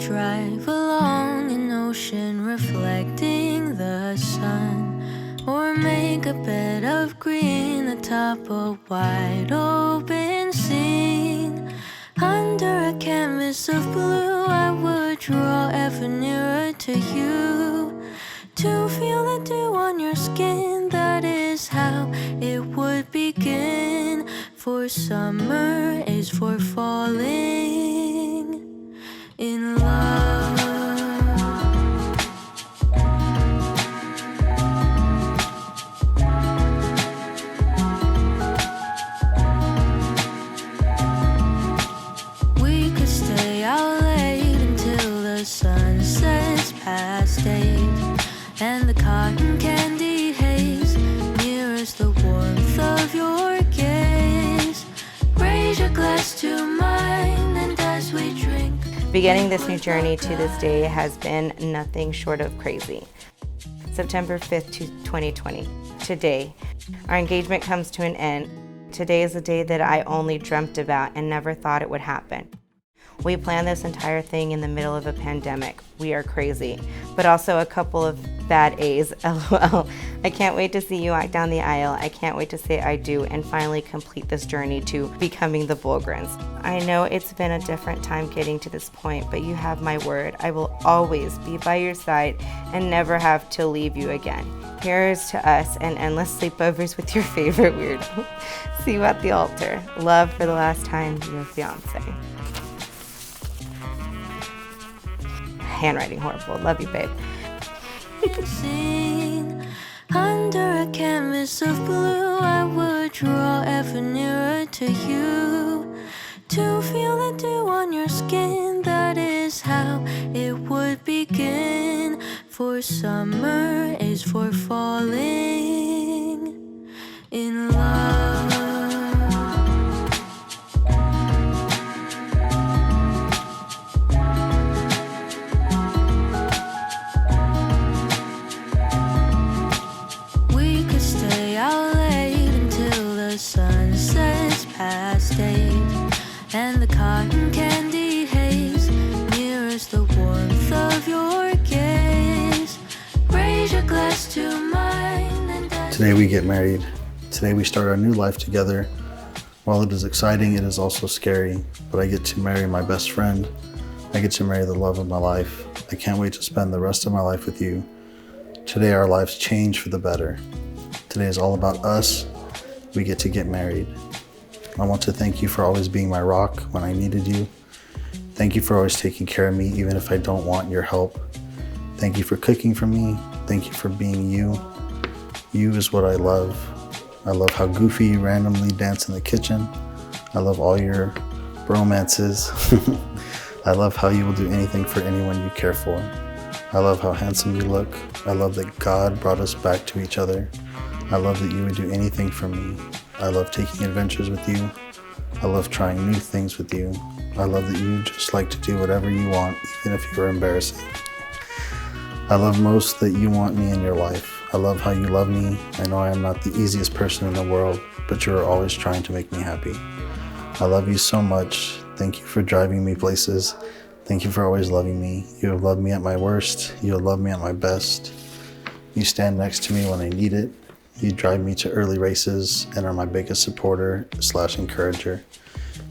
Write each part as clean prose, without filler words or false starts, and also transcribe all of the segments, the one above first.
drive along an ocean reflecting the sun, or make a bed of green atop a wide open scene. Under a canvas of blue, I would draw ever nearer to you, to feel the dew on your skin. That is how it would begin. For summer is for falling in love. We could stay out late until the sun sets past 8, and the cotton candy haze mirrors the warmth of your gaze. Raise your glass to mine, and as we drink. Beginning this new journey to this day has been nothing short of crazy. September 5th, 2020. Today, our engagement comes to an end. Today is a day that I only dreamt about and never thought it would happen. We planned this entire thing in the middle of a pandemic. We are crazy, but also a couple of bad A's, LOL. I can't wait to see you walk down the aisle. I can't wait to say I do and finally complete this journey to becoming the Bolgrens. I know it's been a different time getting to this point, but you have my word. I will always be by your side and never have to leave you again. Here's to us and endless sleepovers with your favorite weirdo. See you at the altar. Love for the last time, your fiance. Handwriting horrible. Love you, babe. Under a canvas of blue, I would draw ever nearer to you, to feel the dew on your skin. That is how it would begin. For summer is for falling in love. Sun sets past 8, and the cotton candy haze mirrors the warmth of your gaze. Raise your glass to mine, and today we get married. Today we start our new life together. While it is exciting, it is also scary, but I get to marry my best friend. I get to marry the love of my life. I can't wait to spend the rest of my life with you. Today our lives change for the better. Today is all about us. We get to get married. I want to thank you for always being my rock when I needed you. Thank you for always taking care of me even if I don't want your help. Thank you for cooking for me. Thank you for being you. You is what I love. I love how goofy you randomly dance in the kitchen. I love all your bromances. I love how you will do anything for anyone you care for. I love how handsome you look. I love that God brought us back to each other. I love that you would do anything for me. I love taking adventures with you. I love trying new things with you. I love that you just like to do whatever you want, even if you are embarrassing. I love most that you want me in your life. I love how you love me. I know I am not the easiest person in the world, but you are always trying to make me happy. I love you so much. Thank you for driving me places. Thank you for always loving me. You have loved me at my worst. You have loved me at my best. You stand next to me when I need it. You drive me to early races and are my biggest supporter / encourager.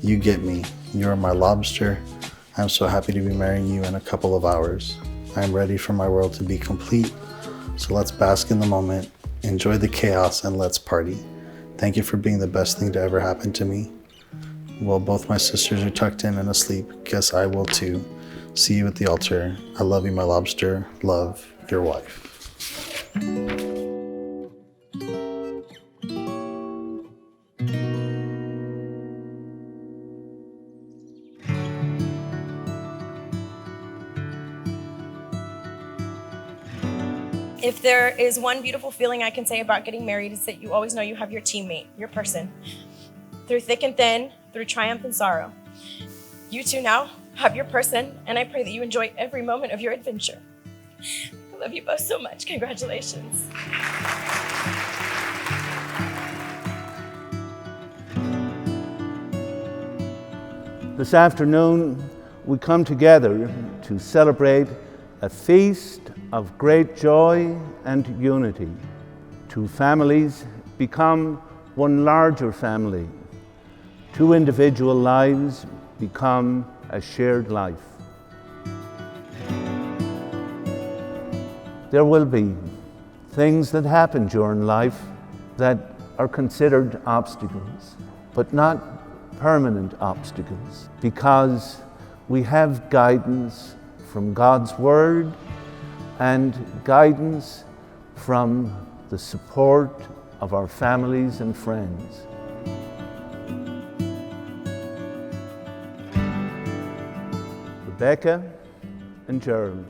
You get me. You are my lobster. I'm so happy to be marrying you in a couple of hours. I am ready for my world to be complete. So let's bask in the moment, enjoy the chaos, and let's party. Thank you for being the best thing to ever happen to me. While both my sisters are tucked in and asleep, guess I will too. See you at the altar. I love you, my lobster. Love, your wife. If there is one beautiful feeling I can say about getting married, it's that you always know you have your teammate, your person, through thick and thin, through triumph and sorrow. You two now have your person, and I pray that you enjoy every moment of your adventure. I love you both so much. Congratulations. This afternoon, we come together to celebrate a feast of great joy and unity. Two families become one larger family. Two individual lives become a shared life. There will be things that happen during life that are considered obstacles, but not permanent obstacles, because we have guidance from God's Word and guidance from the support of our families and friends. Rebeka and Gerald,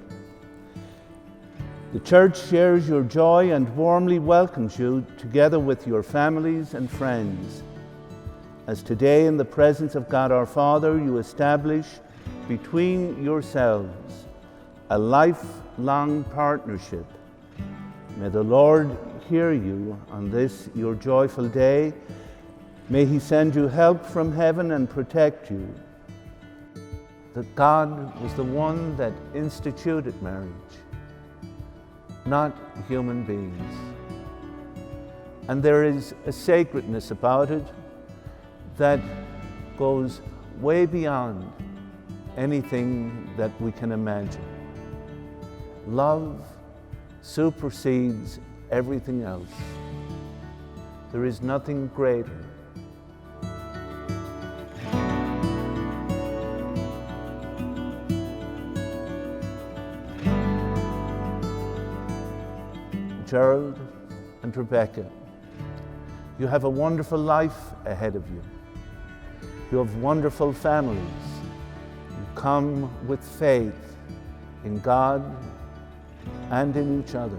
the church shares your joy and warmly welcomes you together with your families and friends. As today, in the presence of God our Father, you establish between yourselves a lifelong partnership. May the Lord hear you on this your joyful day. May He send you help from heaven and protect you. That God was the one that instituted marriage, not human beings. And there is a sacredness about it that goes way beyond anything that we can imagine. Love supersedes everything else. There is nothing greater. Gerald and Rebeka, you have a wonderful life ahead of you. You have wonderful families. You come with faith in God and in each other.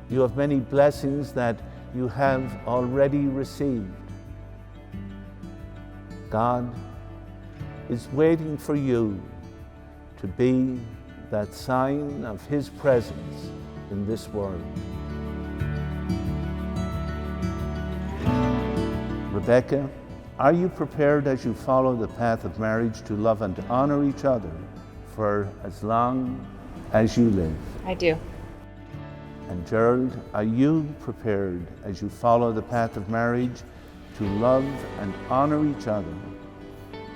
You have many blessings that you have already received. God is waiting for you to be that sign of His presence in this world. Rebeka, are you prepared as you follow the path of marriage to love and honor each other for as long as you live? I do. And Gerald, are you prepared as you follow the path of marriage to love and honor each other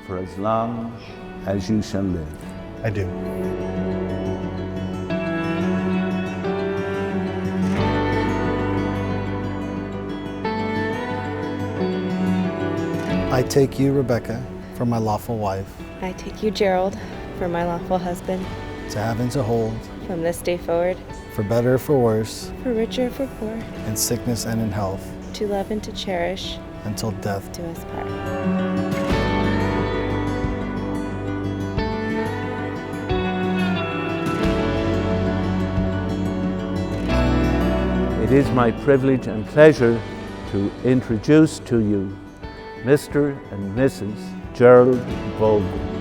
for as long as you shall live? I do. I take you, Rebeka, for my lawful wife, I take you, Gerald, for my lawful husband, to have and to hold, from this day forward, for better or for worse, for richer or for poor, in sickness and in health, to love and to cherish, until death. do us part. It is my privilege and pleasure to introduce to you Mr. and Mrs. Gerald Bolgrens.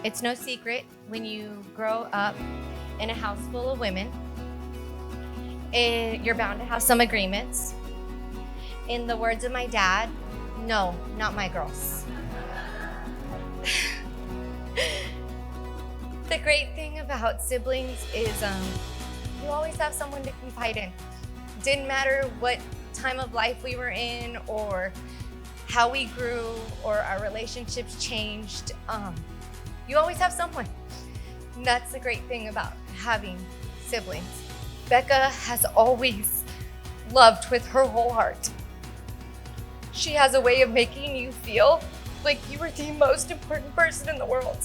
It's no secret when you grow up in a house full of women, you're bound to have some agreements. In the words of my dad, no, not my girls. The great thing about siblings is you always have someone to confide in. Didn't matter what time of life we were in or how we grew or our relationships changed. You always have someone. And that's the great thing about having siblings. Becca has always loved with her whole heart. She has a way of making you feel like you are the most important person in the world.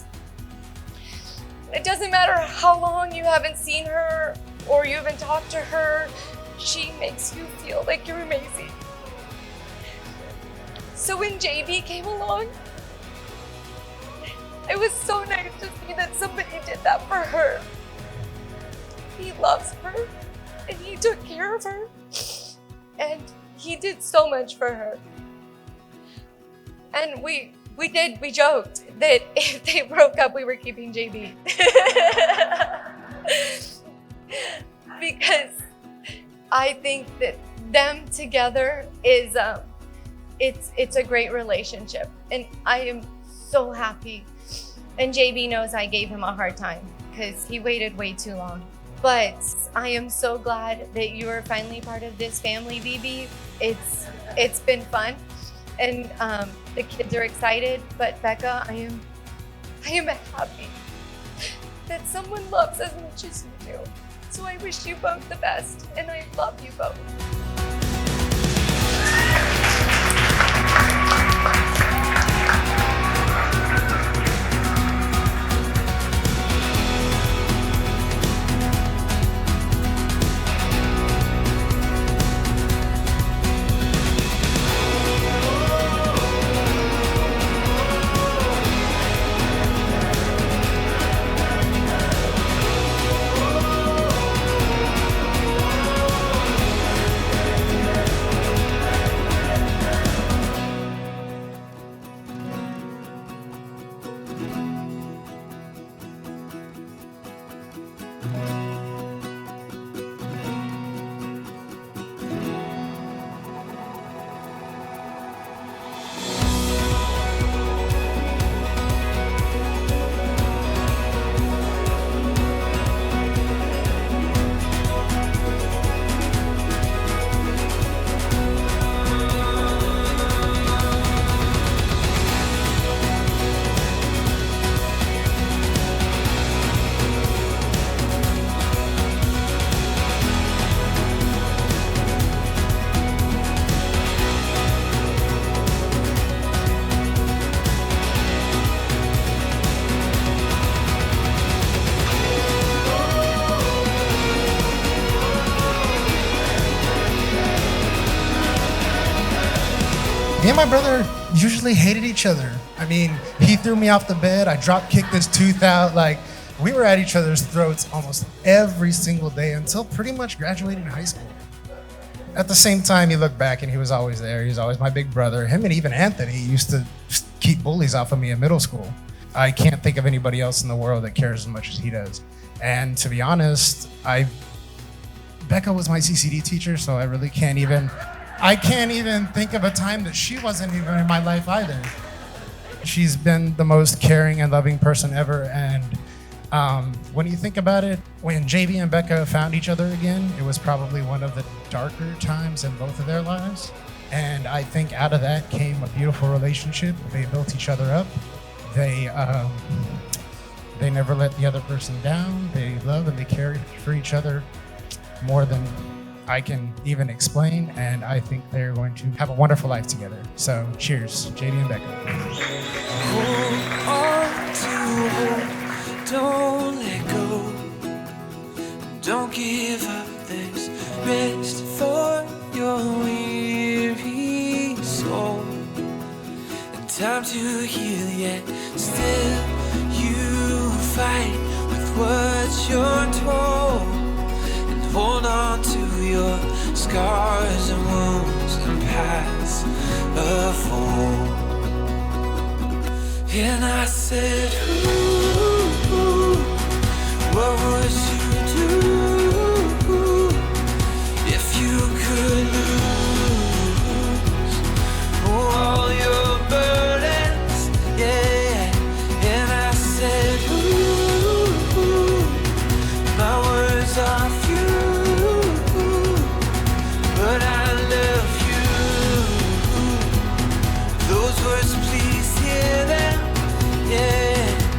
It doesn't matter how long you haven't seen her or you haven't talked to her, she makes you feel like you're amazing. So when JB came along, it was so nice to see that somebody did that for her. He loves her and he took care of her and he did so much for her. And we joked that if they broke up, we were keeping JB. Because I think that them together is, it's a great relationship. And I am so happy. And JB knows I gave him a hard time because he waited way too long. But I am so glad that you are finally part of this family, BB. It's been fun. And the kids are excited, but Becca, I am happy that someone loves as much as you do. So I wish you both the best, and I love you both. Me and my brother usually hated each other. I mean, he threw me off the bed. I drop kicked his tooth out. Like, we were at each other's throats almost every single day until pretty much graduating high school. At the same time, you look back and he was always there. He was always my big brother. Him and even Anthony used to just keep bullies off of me in middle school. I can't think of anybody else in the world that cares as much as he does. And to be honest, Becca was my CCD teacher, so I really can't even think of a time that she wasn't even in my life either. She's been the most caring and loving person ever. And when you think about it, when JB and Becca found each other again, it was probably one of the darker times in both of their lives. And I think out of that came a beautiful relationship. They built each other up. They never let the other person down. They love and they care for each other more than I can even explain, and I think they're going to have a wonderful life together. So cheers, JD and Becca. Hold on to hope, don't let go. Don't give up, there's rest for your weary soul. And time to heal, yet still you fight with what you're told. Hold on to your scars and wounds and paths of fall. And I said, ooh, what would you do if you could lose all your burdens? Yeah. And I said, ooh, my words are few. But I love you. Those words, please hear them. Yeah.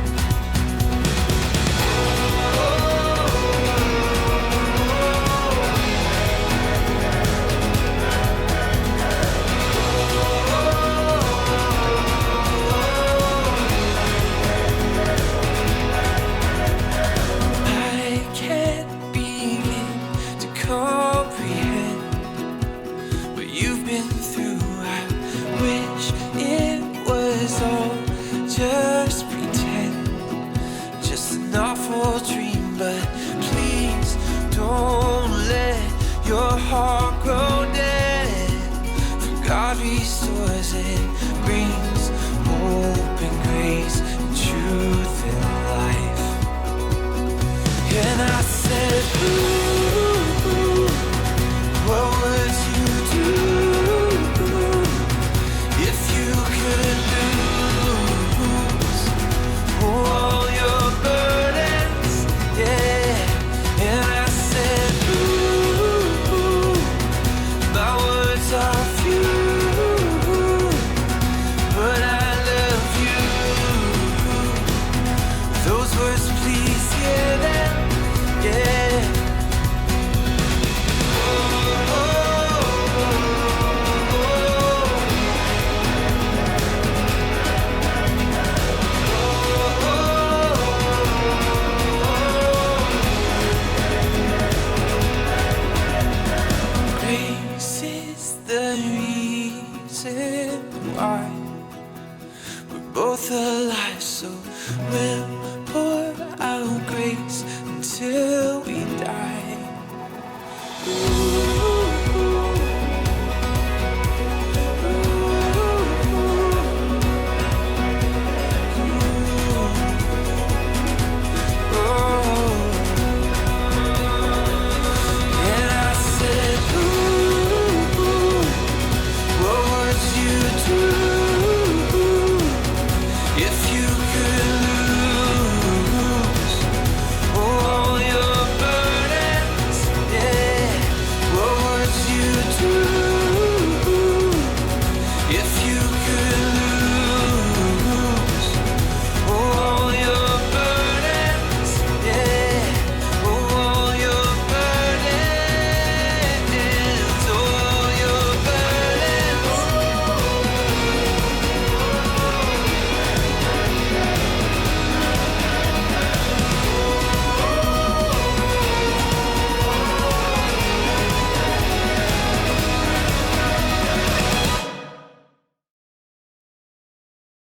been through. I wish it was all just pretend, just an awful dream. But please don't let your heart grow dead. For God restores it, brings hope and grace and truth and life. And I said, ooh, what would you do if you could lose all your burdens? Yeah. And I said, ooh, my words are few, but I love you. Those words, please hear them. Yeah. Grace is the reason why we're both alive, so we'll pour out grace until we die. Ooh.